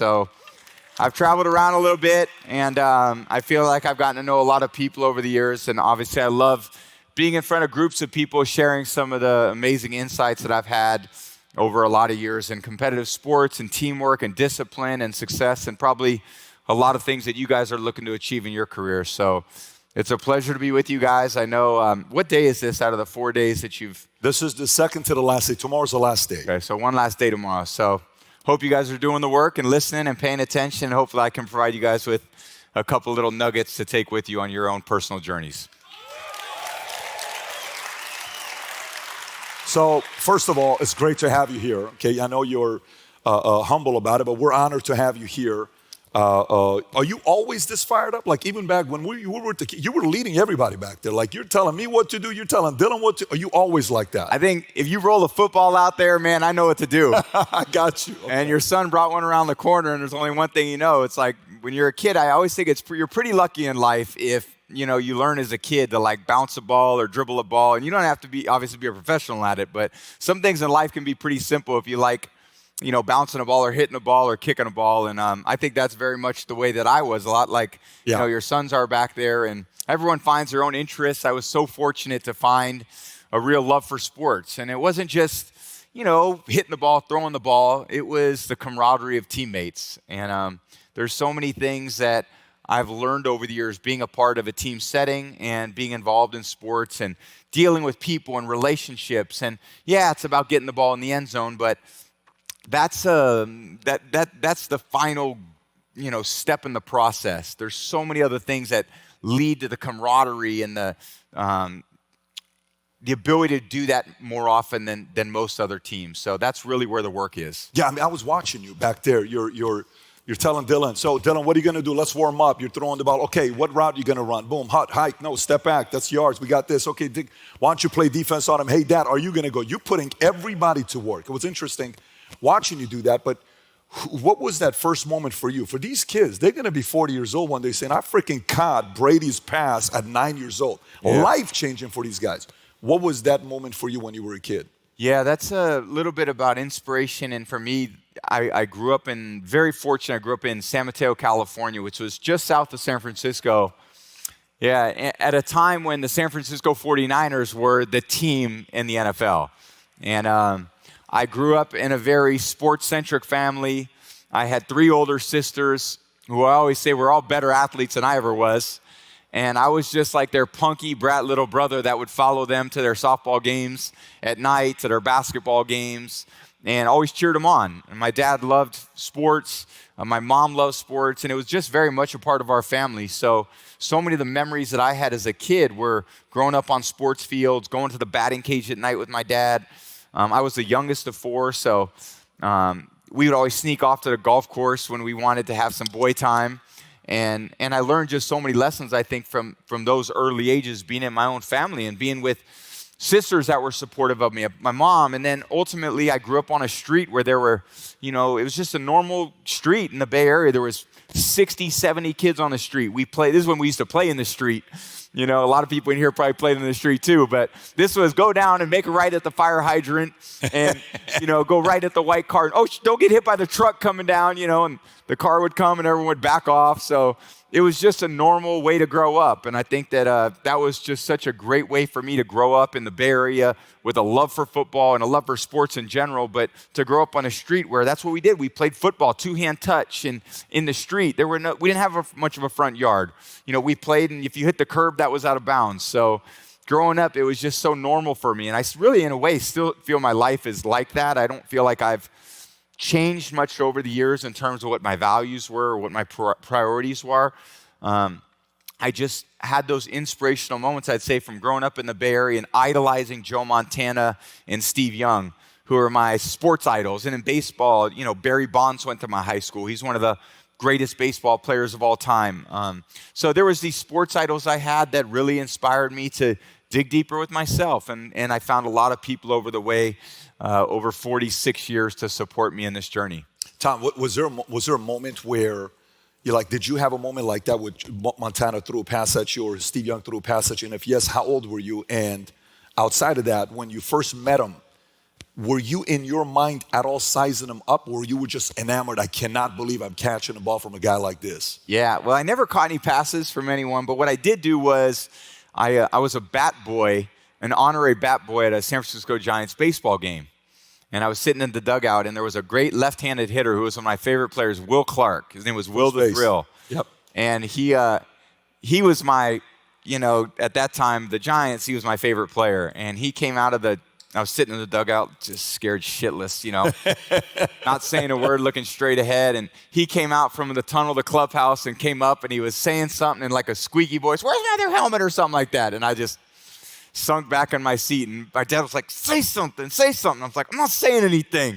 So I've traveled around a little bit, and I feel like I've gotten to know a lot of people over the years, and obviously I love being in front of groups of people sharing some of the amazing insights that I've had over a lot of years in competitive sports and teamwork and discipline and success, and probably a lot of things that you guys are looking to achieve in your career. So it's a pleasure to be with you guys. I know, what day is this out of the 4 days that you've... This is the second to the last day. Tomorrow's the last day. Okay, so one last day tomorrow. So hope you guys are doing the work and listening and paying attention. Hopefully I can provide you guys with a couple little nuggets to take with you on your own personal journeys. So first of all, it's great to have you here. Okay, I know you're humble about it, but we're honored to have you here. Are you always this fired up? Like even back when you were leading everybody back there. Like you're telling me what to do, you're telling Dylan what to. Are you always like that? I think if you roll a football out there, man, I know what to do. I got you. Okay. And your son brought one around the corner, and there's only one thing you know. It's like when you're a kid, I always think you're pretty lucky in life if you learn as a kid to like bounce a ball or dribble a ball, and you don't have to obviously be a professional at it. But some things in life can be pretty simple if you like. Bouncing a ball or hitting a ball or kicking a ball. And I think that's very much the way that I was, a lot like, your sons are back there, and everyone finds their own interests. I was so fortunate to find a real love for sports. And it wasn't just, hitting the ball, throwing the ball. It was the camaraderie of teammates. And there's so many things that I've learned over the years being a part of a team setting and being involved in sports and dealing with people and relationships. And yeah, it's about getting the ball in the end zone, but that's the final, step in the process. There's so many other things that lead to the camaraderie and the ability to do that more often than most other teams. So that's really where the work is. Yeah, I was watching you back there. You're telling Dylan, so Dylan, what are you going to do? Let's warm up. You're throwing the ball. Okay, what route are you going to run? Boom, hut, hike. No, step back. That's yards. We got this. Okay, why don't you play defense on him? Hey, Dad, are you going to go? You're putting everybody to work. It was interesting watching you do that, but what was that first moment for you? For these kids, they're going to be 40 years old one day saying, I freaking caught Brady's pass at 9 years old. Yeah. Life-changing for these guys. What was that moment for you when you were a kid? Yeah, that's a little bit about inspiration. And for me, I grew up very fortunate, I grew up in San Mateo, California, which was just south of San Francisco. Yeah, at a time when the San Francisco 49ers were the team in the NFL. And I grew up in a very sports-centric family. I had 3 older sisters who I always say were all better athletes than I ever was. And I was just like their punky brat little brother that would follow them to their softball games at night, to their basketball games, and always cheered them on. And my dad loved sports. My mom loved sports. And it was just very much a part of our family. So many of the memories that I had as a kid were growing up on sports fields, going to the batting cage at night with my dad. I was the youngest of 4, so we would always sneak off to the golf course when we wanted to have some boy time. And I learned just so many lessons, I think, from those early ages, being in my own family and being with sisters that were supportive of me, my mom. And then ultimately, I grew up on a street where there were, it was just a normal street in the Bay Area. There was 60, 70 kids on the street. This is when we used to play in the street. A lot of people in here probably played in the street too, but this was go down and make a right at the fire hydrant and, go right at the white car. Oh, don't get hit by the truck coming down, and the car would come and everyone would back off. So it was just a normal way to grow up. And I think that that was just such a great way for me to grow up in the Bay Area with a love for football and a love for sports in general, but to grow up on a street where that's what we did. We played football, 2-hand touch, and in the street. We didn't have much of a front yard. We played, and if you hit the curb, that was out of bounds. So growing up, it was just so normal for me. And I really, in a way, still feel my life is like that. I don't feel like I've changed much over the years in terms of what my values were or what my priorities were. I just had those inspirational moments, I'd say, from growing up in the Bay Area and idolizing Joe Montana and Steve Young, who are my sports idols. And in baseball, Barry Bonds went to my high school. He's one of the greatest baseball players of all time. So there was these sports idols I had that really inspired me to dig deeper with myself. And I found a lot of people over the way, over 46 years to support me in this journey. Tom, was there a moment where did you have a moment like that with Montana threw a pass at you or Steve Young threw a pass at you? And if yes, how old were you? And outside of that, when you first met him, were you in your mind at all sizing him up, or you were just enamored? I cannot believe I'm catching a ball from a guy like this. Yeah, well, I never caught any passes from anyone, but what I did do was I was a bat boy, an honorary bat boy at a San Francisco Giants baseball game. And I was sitting in the dugout, and there was a great left-handed hitter who was one of my favorite players, Will Clark. His name was Will the Thrill. Yep. And he was my, at that time, the Giants, he was my favorite player. And he came out of I was sitting in the dugout, just scared shitless, not saying a word, looking straight ahead. And he came out from the tunnel of the clubhouse and came up, and he was saying something in like a squeaky voice, "Where's my other helmet?" or something like that. And I just sunk back in my seat, and my dad was like, say something. I was like, I'm not saying anything.